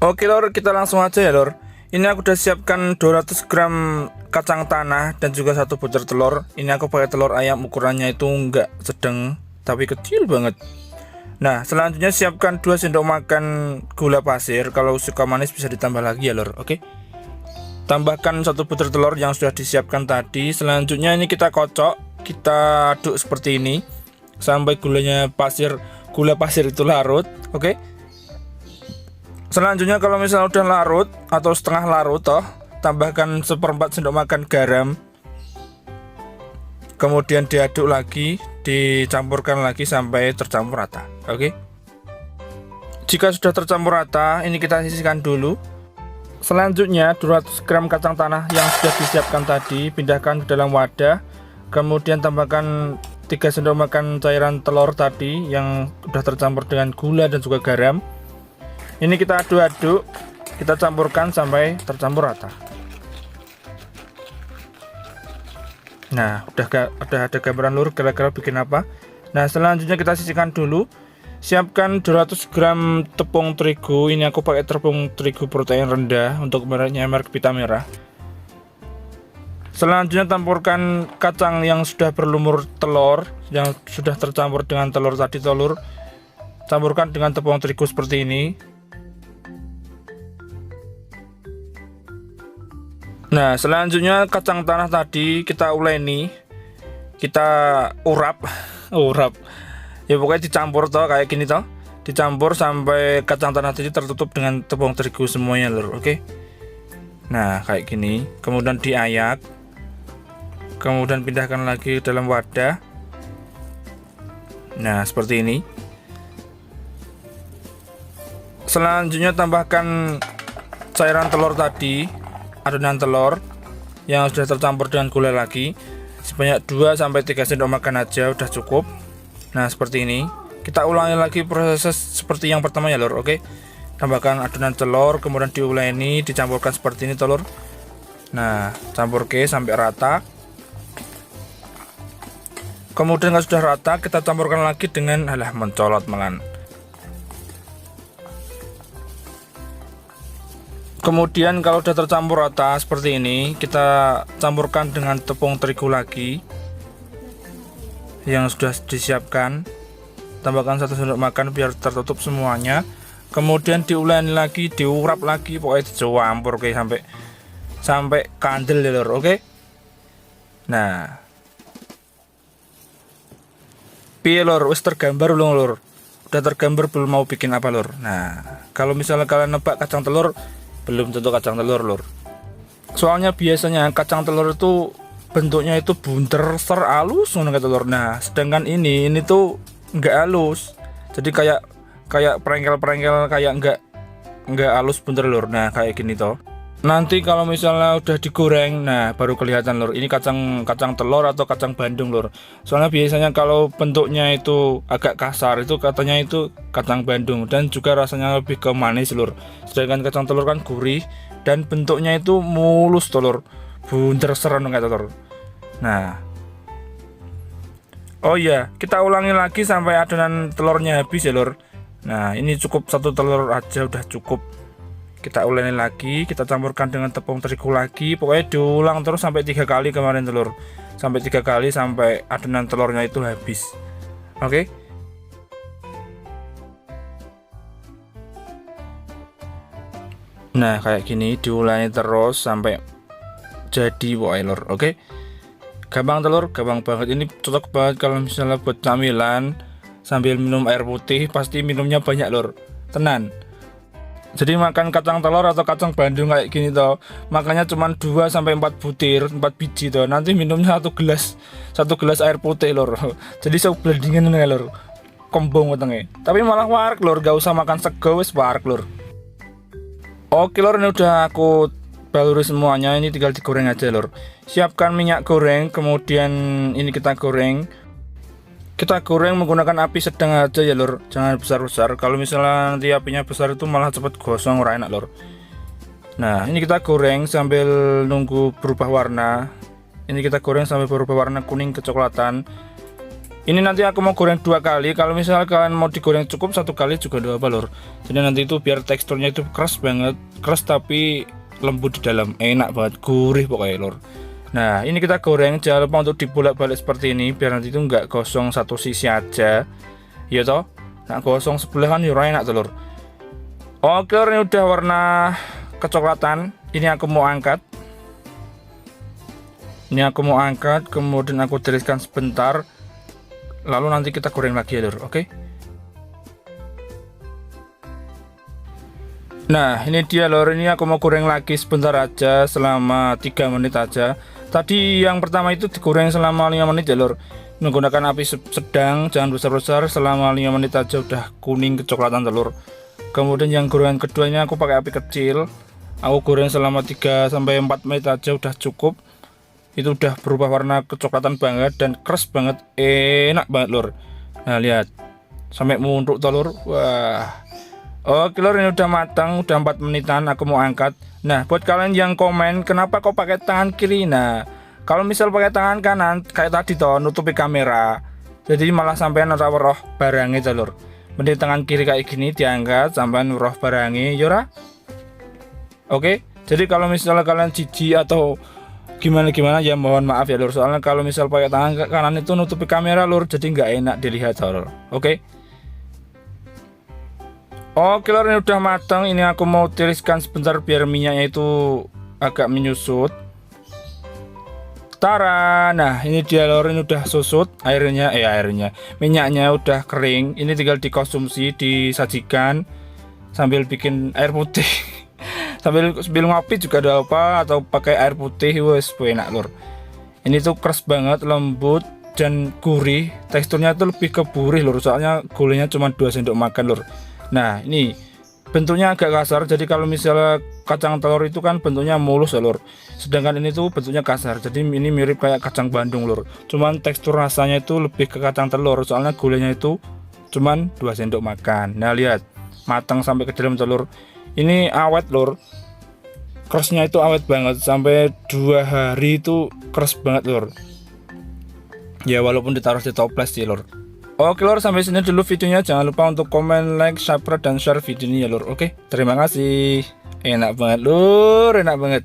Oke lor, kita langsung aja ya lor. Ini aku udah siapkan 200 gram kacang tanah dan juga satu butir telur. Ini aku pakai telur ayam, ukurannya itu enggak sedang tapi kecil banget. Nah, selanjutnya siapkan 2 sendok makan gula pasir. Kalau suka manis bisa ditambah lagi ya lor. Oke. Tambahkan satu butir telur yang sudah disiapkan tadi. Selanjutnya ini kita kocok, kita aduk seperti ini sampai gula pasir itu larut. Oke. Selanjutnya kalau misalnya udah larut atau setengah larut tambahkan 1/4 sendok makan garam. Kemudian diaduk lagi, dicampurkan lagi sampai tercampur rata. Oke. Jika sudah tercampur rata, ini kita sisihkan dulu. Selanjutnya 200 gram kacang tanah yang sudah disiapkan tadi pindahkan ke dalam wadah. Kemudian tambahkan 3 sendok makan cairan telur tadi yang sudah tercampur dengan gula dan juga garam. Ini kita aduk-aduk, kita campurkan sampai tercampur rata. Nah, udah ada gambaran lur kira-kira bikin apa. Nah, selanjutnya kita sisihkan dulu. Siapkan 200 gram tepung terigu. Ini aku pakai tepung terigu protein rendah untuk mereknya merek Vita Merah. Selanjutnya tampurkan kacang yang sudah berlumur telur, yang sudah tercampur dengan telur tadi telur. Campurkan dengan tepung terigu seperti ini. Nah, selanjutnya kacang tanah tadi kita uleni, kita urap, ya pokoknya dicampur kayak gini dicampur sampai kacang tanah tadi tertutup dengan tepung terigu semuanya lur, oke. Nah, kayak gini, kemudian diayak, kemudian pindahkan lagi ke dalam wadah. Nah, seperti ini. Selanjutnya tambahkan cairan telur tadi. Adonan telur yang sudah tercampur dengan gula lagi sebanyak 2-3 sendok makan aja udah cukup. Nah, seperti ini. Kita ulangi lagi proses seperti yang pertama ya lur, oke. Tambahkan adonan telur, kemudian diuleni, dicampurkan seperti ini telur. Nah, campur ke sampai rata. Kemudian kalau sudah rata, kita campurkan lagi dengan mencolot melan. Kemudian kalau sudah tercampur rata seperti ini, kita campurkan dengan tepung terigu lagi yang sudah disiapkan. Tambahkan 1 sendok makan biar tertutup semuanya. Kemudian diuleni lagi, diurap lagi, pokoknya dicampur sampai kandel ya lor, oke. Nah, piye lor, wis tergambar belum lor? Udah tergambar belum, mau bikin apa lor? Nah, kalau misalnya kalian nebak kacang telur, belum tentu kacang telur lur. Soalnya biasanya kacang telur itu bentuknya itu bunter ser halus ngono telur. Nah, sedangkan ini tuh enggak halus. Jadi kayak perengkel-perengkel, kayak enggak halus bunter lur. Nah, kayak gini toh. Nanti kalau misalnya udah digoreng, nah baru kelihatan lur. Ini kacang telur atau kacang Bandung lur. Soalnya biasanya kalau bentuknya itu agak kasar itu katanya itu kacang Bandung dan juga rasanya lebih ke manis lur. Sedangkan kacang telur kan gurih dan bentuknya itu mulus telur, bunter seren kayak telur. Nah, oh iya, kita ulangi lagi sampai adonan telurnya habis ya lur. Nah, ini cukup 1 telur aja udah cukup. Kita uleni lagi, kita campurkan dengan tepung terigu lagi, pokoknya diulang terus sampai 3 kali kemarin telur, sampai 3 kali sampai adonan telurnya itu habis, oke. Nah, kayak gini diulangi terus sampai jadi pokoknya lur, oke. Gampang telur, gampang banget. Ini cocok banget kalau misalnya buat camilan sambil minum air putih, pasti minumnya banyak lur, tenan. Jadi makan kacang telur atau kacang Bandung kayak gini makanya cuma 2-4 butir, 4 biji nanti minumnya 1 gelas air putih lor. Jadi saya blendingin nih lor, kombong wetenge. Tapi malah warek lor, gak usah makan sego wis warek lor. Oke lor, ini udah aku baluri semuanya, ini tinggal digoreng aja lor. Siapkan minyak goreng, kemudian ini kita goreng. Kita goreng menggunakan api sedang aja ya lur, jangan besar-besar. Kalau misalnya nanti apinya besar itu malah cepet gosong, ora enak lur. Nah, ini kita goreng sambil nunggu berubah warna. Ini kita goreng sampai berubah warna kuning kecoklatan. Ini nanti aku mau goreng 2 kali. Kalau misalnya kalian mau digoreng cukup 1 kali juga gak apa lur. Jadi nanti itu biar teksturnya itu keras banget, keras tapi lembut di dalam, enak banget, gurih pokoknya lur. Nah ini kita goreng, jangan lupa untuk dibolak-balik seperti ini biar nanti itu nggak gosong satu sisi aja, ya toh. Nah gosong sebelah kan yura enak telur. Oke lur, ini udah warna kecoklatan. Ini aku mau angkat. Kemudian aku tiriskan sebentar. Lalu nanti kita goreng lagi ya lur, oke? Nah ini dia lur, ini aku mau goreng lagi sebentar aja, selama 3 menit aja. Tadi yang pertama itu digoreng selama 5 menit ya lur, menggunakan api sedang, jangan besar-besar. Selama 5 menit aja udah kuning kecoklatan telur. Kemudian yang gorengan kedua ini aku pakai api kecil, aku goreng selama 3-4 menit aja udah cukup. Itu udah berubah warna kecoklatan banget dan keras banget, enak banget lur. Nah lihat, sampai muntuk telur. Wah, oke lur, ini udah matang, udah 4 menitan. Aku mau angkat. Nah buat kalian yang komen kenapa kok pakai tangan kiri, nah kalau misal pakai tangan kanan kayak tadi toh nutupi kamera, jadi malah sampean ora weruh barangnya telur. Mending tangan kiri kayak gini diangkat sampean weruh barangnya yora. Oke, jadi kalau misalnya kalian jijik atau gimana ya mohon maaf ya lur, soalnya kalau misal pakai tangan kanan itu nutupi kamera lur, jadi nggak enak dilihat lur. Oke lur, ini udah matang. Ini aku mau tiriskan sebentar biar minyaknya itu agak menyusut. Tara, nah ini dia lur, ini udah susut airnya, minyaknya udah kering. Ini tinggal dikonsumsi, disajikan sambil bikin air putih. sambil ngopi juga ada apa, atau pakai air putih, wes enak lur. Ini tuh keras banget, lembut dan gurih. Teksturnya tuh lebih ke gurih lur, soalnya gulanya cuma 2 sendok makan lur. Nah ini bentuknya agak kasar, jadi kalau misalnya kacang telur itu kan bentuknya mulus ya lur, sedangkan ini tuh bentuknya kasar, jadi ini mirip kayak kacang Bandung lur. Cuman tekstur rasanya itu lebih ke kacang telur, soalnya gulanya itu cuman 2 sendok makan. Nah lihat, matang sampai ke dalam telur. Ini awet lur, kerasnya itu awet banget, sampai 2 hari itu keras banget lur. Ya walaupun ditaruh di toples sih lur. Oke lur, sampai sini dulu videonya. Jangan lupa untuk komen, like, subscribe, dan share video ini ya lur. Oke, terima kasih. Enak banget lur, enak banget.